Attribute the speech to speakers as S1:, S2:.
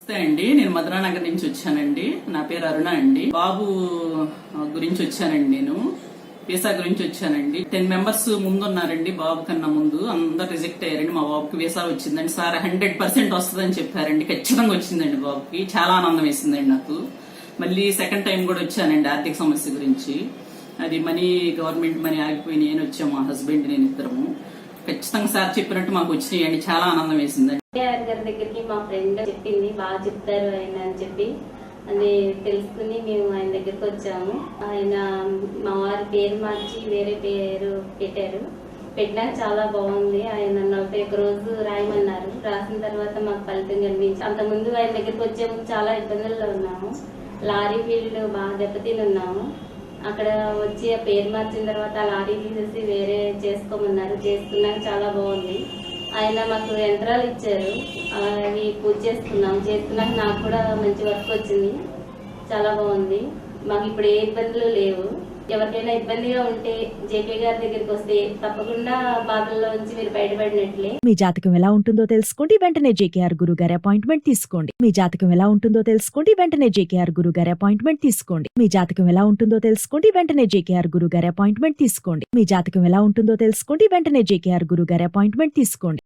S1: నమస్తే అండి, నేను మధురానగర్ నుంచి వచ్చానండి. నా పేరు అరుణ అండి. బాబు గురించి వచ్చానండి. నేను వీసా గురించి వచ్చానండి. 10 మెంబర్స్ ముందు ఉన్నారండి. బాబు కన్నా ముందు అందరు రిజెక్ట్ అయ్యారండి. మా బాబుకి వీసా వచ్చిందండి. సార్ 100% వస్తుందని చెప్పారండి. ఖచ్చితంగా వచ్చిందండి. బాబుకి చాలా ఆనందం వేసిందండి. నాకు మళ్ళీ సెకండ్ టైం కూడా వచ్చానండి. ఆర్థిక సమస్య గురించి, అది గవర్నమెంట్ మనీ ఆగిపోయినాయి అని వచ్చాము. మా హస్బెండ్ నేను ఇద్దరము. ఖచ్చితంగా సార్ చెప్పినట్టు మాకు వచ్చినాయండి. చాలా ఆనందం వేసిందండి.
S2: గారి దగ్గరికి మా ఫ్రెండ్ చెప్పింది, బాగా చెప్తారు ఆయన అని చెప్పి అది తెలుసుకుని మేము ఆయన దగ్గరికి వచ్చాము. ఆయన మా వారి పేరు మార్చి వేరే పేరు పెట్టినాక చాలా బాగుంది. ఆయన 41 రోజు రాయమన్నారు. రాసిన తర్వాత మాకు ఫలితం కనిపించి, అంతకుముందు ఆయన దగ్గరికి వచ్చే ముందు చాలా ఇబ్బందుల్లో ఉన్నాము. లారీ ఫీల్డ్ బాగా దెబ్బతిని ఉన్నాము. అక్కడ వచ్చి ఆ పేరు మార్చిన తర్వాత ఆ లారీ తీసేసి వేరే చేసుకోమన్నారు. చేసుకున్నాక చాలా బాగుంది. ఆయన మాకు యంత్రాలు ఇచ్చారు, అవి పూజ చేసుకున్నాం. చేసుకున్నాక నాకు కూడా మంచి వర్క్ వచ్చింది. చాలా బాగుంది. మాకు ఇప్పుడు ఏ ఇబ్బందులు లేవు. ఎవరికైనా ఇబ్బందిగా ఉంటే జేకే గారి దగ్గరికి వస్తే తప్పకుండా బాధల్లో నుంచి మీరు బయటపడినట్లే.
S3: మీ జాతకం ఎలా ఉంటుందో తెలుసుకోండి, వెంటనే జేకేఆర్ గురువు గారి అపాయింట్మెంట్ తీసుకోండి. మీ జాతకం ఎలా ఉంటుందో తెలుసుకోండి, వెంటనే జేకేఆర్ గురువు గారి అపాయింట్మెంట్ తీసుకోండి. మీ జాతకం ఎలా ఉంటుందో తెలుసుకోండి, వెంటనే జేకేఆర్ గురువు గారి అపాయింట్మెంట్ తీసుకోండి. మీ జాతకం ఎలా ఉంటుందో తెలుసుకోండి, వెంటనే జేకేఆర్ గురువు గారి అపాయింట్మెంట్ తీసుకోండి.